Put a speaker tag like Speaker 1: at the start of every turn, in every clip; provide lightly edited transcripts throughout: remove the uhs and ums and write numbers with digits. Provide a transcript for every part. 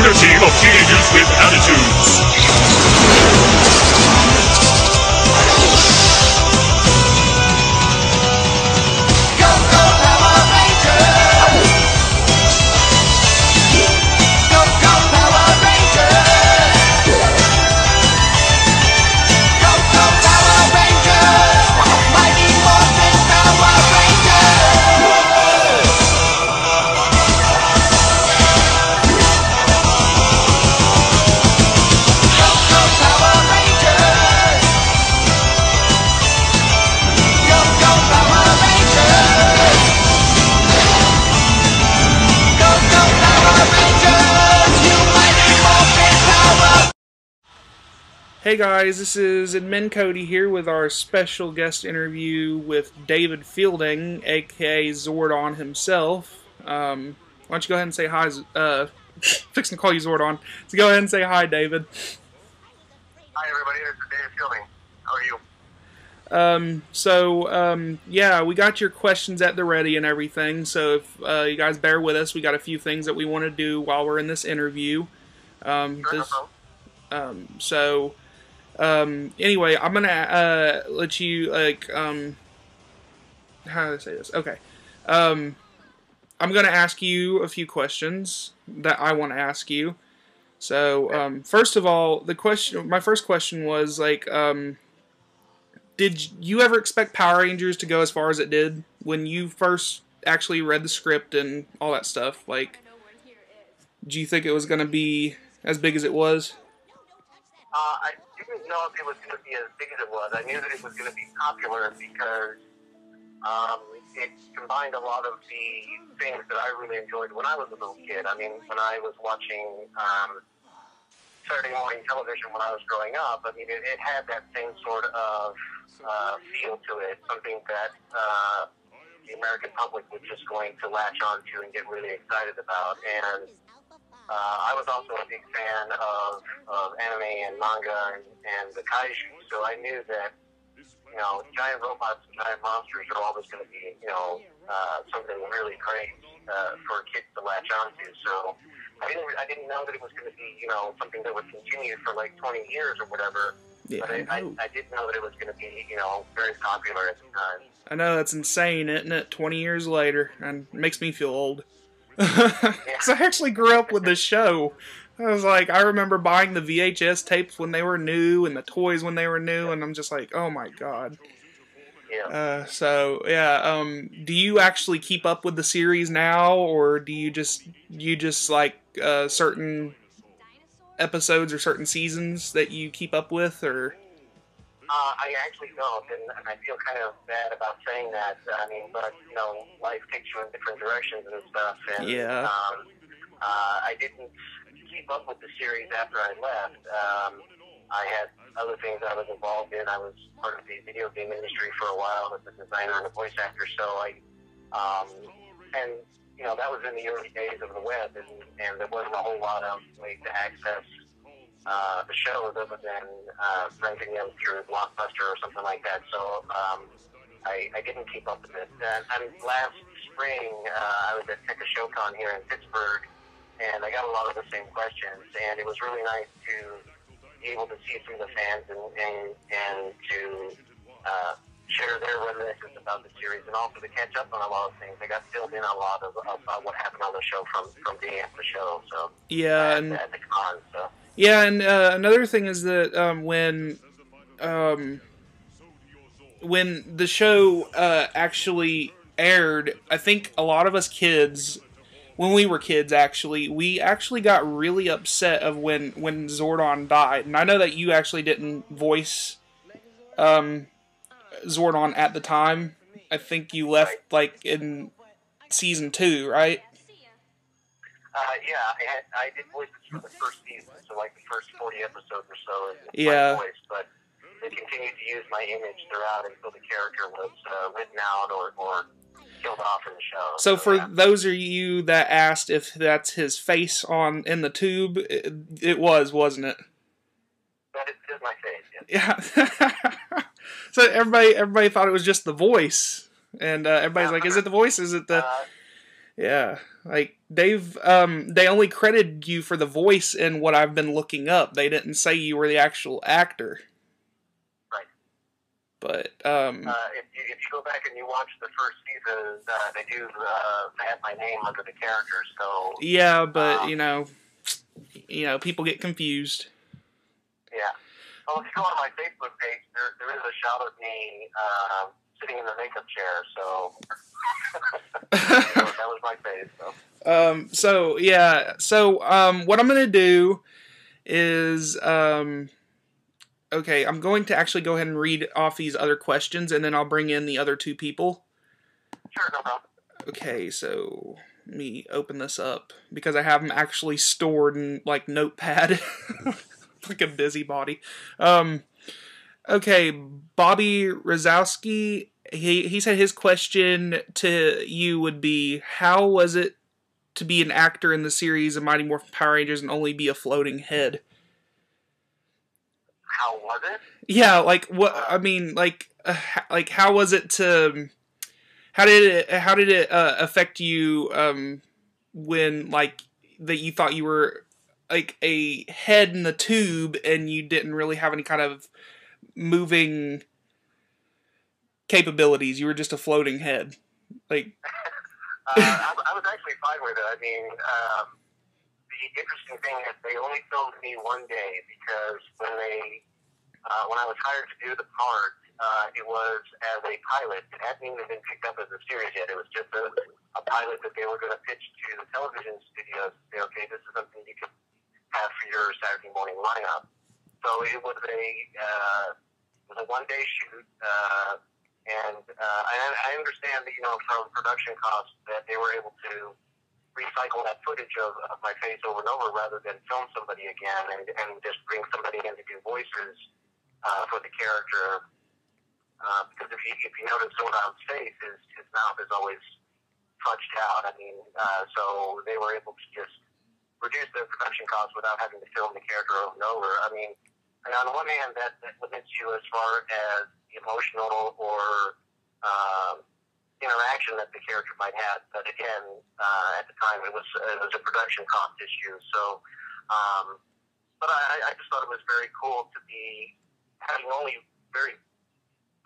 Speaker 1: We're a team of teenagers with attitudes.
Speaker 2: Hey guys, this is Admin Cody here with our special guest interview with David Fielding AKA Zordon himself. Why don't you go ahead and say hi, fixing to call you Zordon. So go ahead and say hi, David.
Speaker 3: Hi everybody, this is David Fielding. How are you?
Speaker 2: Yeah, we got your questions at the ready and everything, so if you guys bear with us, we got a few things that we want to do while we're in this interview. Anyway, I'm gonna let you, how do I say this? Okay. I'm gonna ask you a few questions that I want to ask you. So, first of all, my first question was, like, did you ever expect Power Rangers to go as far as it did when you first actually read the script and all that stuff? Like, do you think it was gonna be as big as it was?
Speaker 3: I didn't know if it was going to be as big as it was. I knew that it was going to be popular because it combined a lot of the things that I really enjoyed when I was a little kid. I mean, when I was watching Saturday morning television when I was growing up, I mean, it had that same sort of feel to it, something that the American public was just going to latch onto and get really excited about. And I was also a big fan of anime and manga and the kaiju, so I knew that, you know, giant robots and giant monsters are always going to be, you know, something really great for kids to latch onto. So I didn't know that it was going to be, you know, something that would continue for like 20 years or whatever. Yeah, but I did know that it was going to be, you know, very popular at the time.
Speaker 2: I know, that's insane, isn't it? 20 years later, and it makes me feel old. Because I actually grew up with this show. I was like, I remember buying the VHS tapes when they were new and the toys when they were new, and I'm just like, oh my god.
Speaker 3: Yeah.
Speaker 2: Do you actually keep up with the series now, or do you just like certain episodes or certain seasons that you keep up with, or?
Speaker 3: I actually don't, and I feel kind of bad about saying that. I mean, but, you know, life takes you in different directions and stuff, and
Speaker 2: yeah.
Speaker 3: I didn't keep up with the series after I left. I had other things I was involved in. I was part of the video game industry for a while as a designer and a voice actor, so and, you know, that was in the early days of the web, and there wasn't a whole lot of ways to access the shows other than renting them through Blockbuster or something like that. So I didn't keep up with it. And last spring, I was at Tech ShowCon here in Pittsburgh, and I got a lot of the same questions. And it was really nice to be able to see some of the fans and to share their reminiscence about the series, and also to catch up on a lot of things. I got filled in a lot of what happened on the show from being at the show. So
Speaker 2: yeah,
Speaker 3: at the con. So.
Speaker 2: Yeah, and another thing is that when the show actually aired, I think a lot of us kids, when we were kids, we actually got really upset of when Zordon died. And I know that you actually didn't voice Zordon at the time. I think you left like in season 2, right?
Speaker 3: I did voices for the first season, so like the first 40 episodes or so in
Speaker 2: yeah.
Speaker 3: my voice, but they continued to use my image throughout until the character was written out or killed off in the show.
Speaker 2: So for those of you that asked if that's his face in the tube, it was, wasn't it?
Speaker 3: That is my face,
Speaker 2: yeah. So everybody thought it was just the voice, and everybody's like, is it the voice? Is it the... Yeah, like they only credited you for the voice in what I've been looking up. They didn't say you were the actual actor.
Speaker 3: Right.
Speaker 2: But
Speaker 3: if you go back and you watch the first season, they do have my name under the character. So
Speaker 2: yeah, but you know, people get confused.
Speaker 3: Yeah. Well, if you go on my Facebook page, there is a shot of me sitting in the makeup chair. So that was my face. So. What I'm gonna do is okay, I'm going to actually go ahead and read off these other questions, and then I'll bring in the other two people. Sure, no problem. Okay,
Speaker 2: so let me open this up because I have them actually stored in like Notepad, like a busybody. Okay, Bobby Rozowski. He said his question to you would be, how was it to be an actor in the series of Mighty Morphin Power Rangers and only be a floating head?
Speaker 3: How was it?
Speaker 2: Yeah, like what? I mean, like how was it to? How did it affect you when like that you thought you were like a head in the tube and you didn't really have any kind of moving capabilities? You were just a floating head. Like
Speaker 3: I was actually fine with it. I mean, the interesting thing is they only filmed me one day because when I was hired to do the part, it was as a pilot. It hadn't even been picked up as a series yet. It was just a pilot that they were going to pitch to the television studios. Say, okay, this is something you could have for your Saturday morning lineup. So it was a one-day shoot, and I understand that from production costs that they were able to recycle that footage of my face over and over rather than film somebody again and just bring somebody in to do voices for the character. Because if you notice Zordon's face, his mouth is always fudged out. I mean, so they were able to just reduce their production costs without having to film the character over and over. I mean, and on the one hand, that limits you as far as the emotional or interaction that the character might have. But again, at the time, it was a production cost issue. So, but I just thought it was very cool to be having only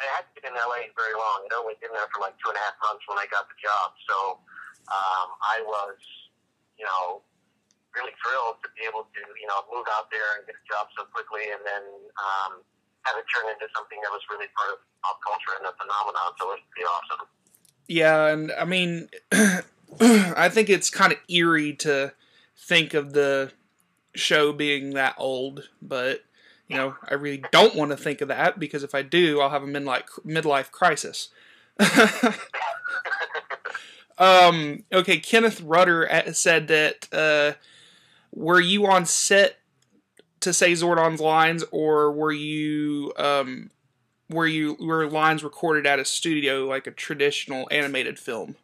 Speaker 3: I hadn't been in LA very long. I'd only been there for like 2.5 months when I got the job. So I was, really thrilled to be able to, move out there and get a job so quickly and then have it turn into something that was really part of pop culture and a phenomenon. So it was pretty awesome.
Speaker 2: Yeah, and I mean, I think it's kind of eerie to think of the show being that old, but I really don't want to think of that because if I do, I'll have a midlife crisis. Okay, Kenneth Rudder said that were you on set to say Zordon's lines, or were lines recorded at a studio like a traditional animated film?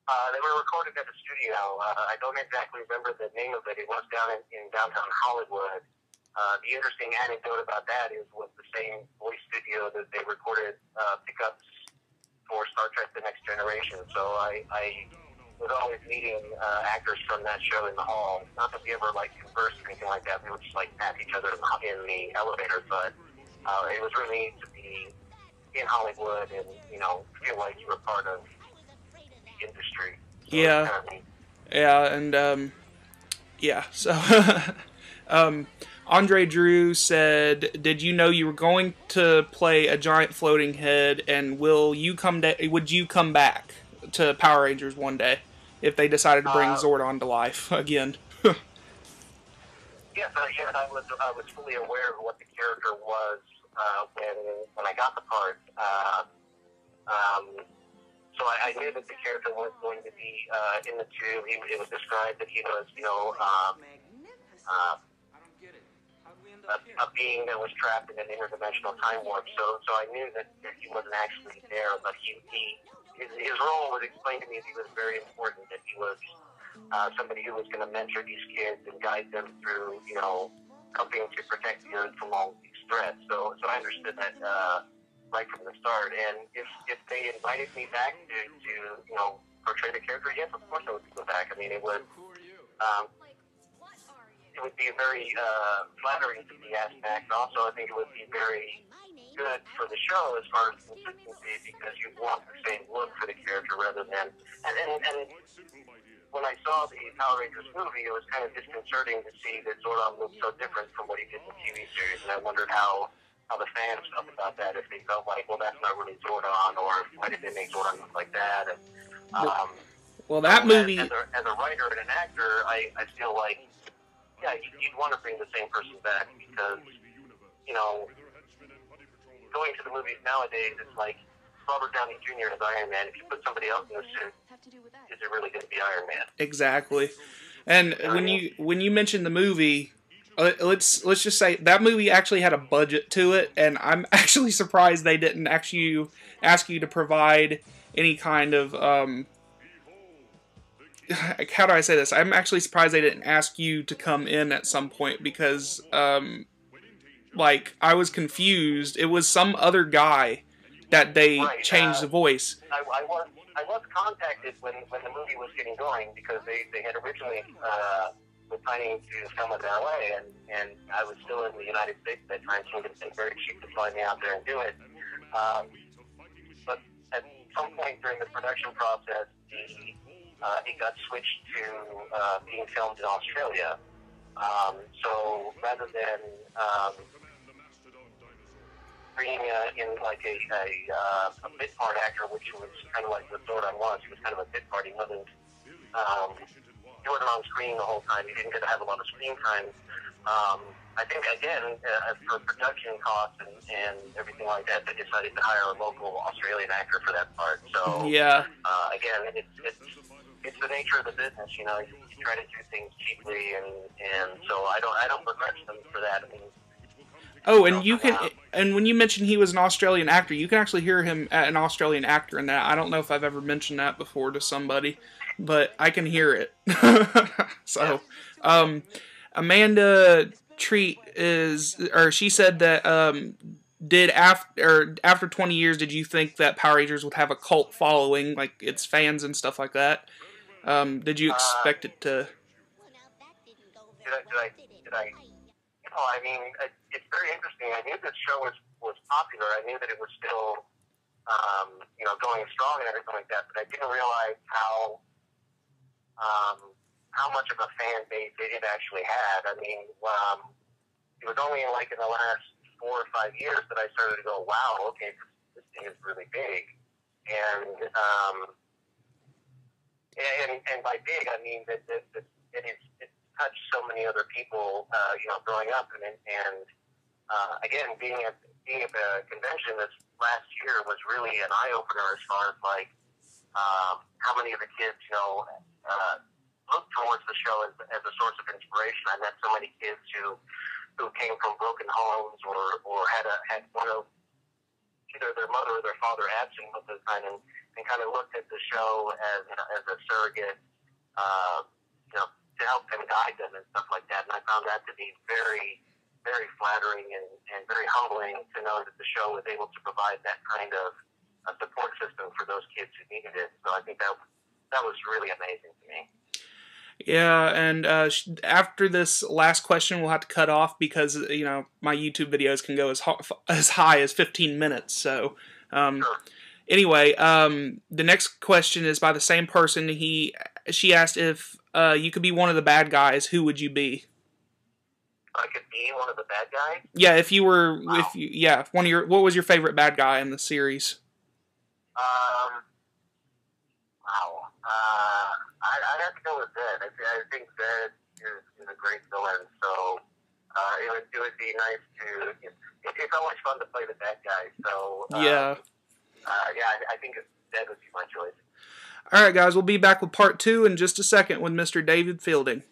Speaker 3: They were recorded at a studio. I don't exactly remember the name of it. It was down in downtown Hollywood. The interesting anecdote about that is with the same voice studio that they recorded pickups for Star Trek The Next Generation. So I was always meeting actors from that show in the hall. Not that we ever conversed or anything like that. We would just pass each other in the elevator. But it was really neat to be in Hollywood and feel like you were part of the industry. So
Speaker 2: yeah, yeah, and yeah. So Andre Drew said, "Did you know you were going to play a giant floating head, and would you come back to Power Rangers one day if they decided to bring Zordon to life again?"
Speaker 3: Yes, I was fully aware of what the character was when I got the part. So I knew that the character was going to be in the tube. It was described that he was, a being that was trapped in an interdimensional time warp. So I knew that he wasn't actually there, but his role was explained to me that he was very important, that he was somebody who was going to mentor these kids and guide them through, helping to protect the Earth from all these threats. So I understood that right from the start. And if they invited me back to portray portray the character, yes, of course I would go back. I mean, it would be very flattering to be asked back. And also, I think it would be very good for the show as far as consistency, because you want the same look for the character rather than and when I saw the Power Rangers movie, it was kind of disconcerting to see that Zordon looked so different from what he did in the TV series, and I wondered how the fans felt about that, if they felt like, well, that's not really Zordon, or why did they make Zordon look like that? And,
Speaker 2: well, that movie...
Speaker 3: As a writer and an actor, I feel like, yeah, you'd want to bring the same person back, because, you know, going to the movies nowadays, it's like Robert Downey Jr. as Iron Man. If you put somebody else in the suit, is it really going to be Iron Man?
Speaker 2: Exactly. And when you mentioned the movie, let's just say that movie actually had a budget to it, and I'm actually surprised they didn't actually ask you to provide any kind of how do I say this? I'm actually surprised they didn't ask you to come in at some point, because like, I was confused. It was some other guy that they changed the voice.
Speaker 3: I was contacted when the movie was getting going, because they had originally was planning to film it in LA, and I was still in the United States at that time, so it would have been very cheap to fly me out there and do it. But at some point during the production process, it got switched to being filmed in Australia. So rather than bringing in like a bit part actor, which was kind of like what Zordon was. He was kind of a bit part. He wasn't on screen the whole time. He didn't get to have a lot of screen time. I think, again, for production costs and everything like that, they decided to hire a local Australian actor for that part. So,
Speaker 2: yeah.
Speaker 3: Again, it's the nature of the business. You know, you try to do things cheaply, and so I don't begrudge them for that. I mean,
Speaker 2: oh, and you can, and when you mentioned he was an Australian actor, you can actually hear him at an Australian actor in that. I don't know if I've ever mentioned that before to somebody, but I can hear it. So, Amanda Treat she said that, after 20 years, did you think that Power Rangers would have a cult following, like its fans and stuff like that? Did you expect it to?
Speaker 3: Did I? Oh, I mean, it's very interesting. I knew this show was popular. I knew that it was still, going strong and everything like that. But I didn't realize how much of a fan base it actually had. I mean, it was only in the last 4 or 5 years that I started to go, wow, okay, this thing is really big. And by big, I mean that it touched so many other people, growing up, and again, being at the convention this last year was really an eye opener as far as how many of the kids, looked towards the show as a source of inspiration. I met so many kids who came from broken homes or had one of either their mother or their father absent most of the time, and kind of looked at the show as a surrogate, to help them guide them and stuff like that. And I found that to be very, very flattering and very humbling to know that the show was able to provide that kind of a support system for those kids who needed it. So I think that was really amazing to me.
Speaker 2: Yeah, and after this last question, we'll have to cut off because, my YouTube videos can go as high as 15 minutes. So,
Speaker 3: Sure.
Speaker 2: Anyway, the next question is by the same person. She asked if you could be one of the bad guys, who would you be?
Speaker 3: I could be one of the bad guys?
Speaker 2: Yeah, if you were,
Speaker 3: wow.
Speaker 2: What was your favorite bad guy in the series?
Speaker 3: Wow. I'd have to go with Zed. I think Zed is a great villain, so it would be nice to. It's always fun to play the bad guy, so
Speaker 2: yeah.
Speaker 3: I think Zed would be my choice.
Speaker 2: All right, guys, we'll be back with part 2 in just a second with Mr. David Fielding.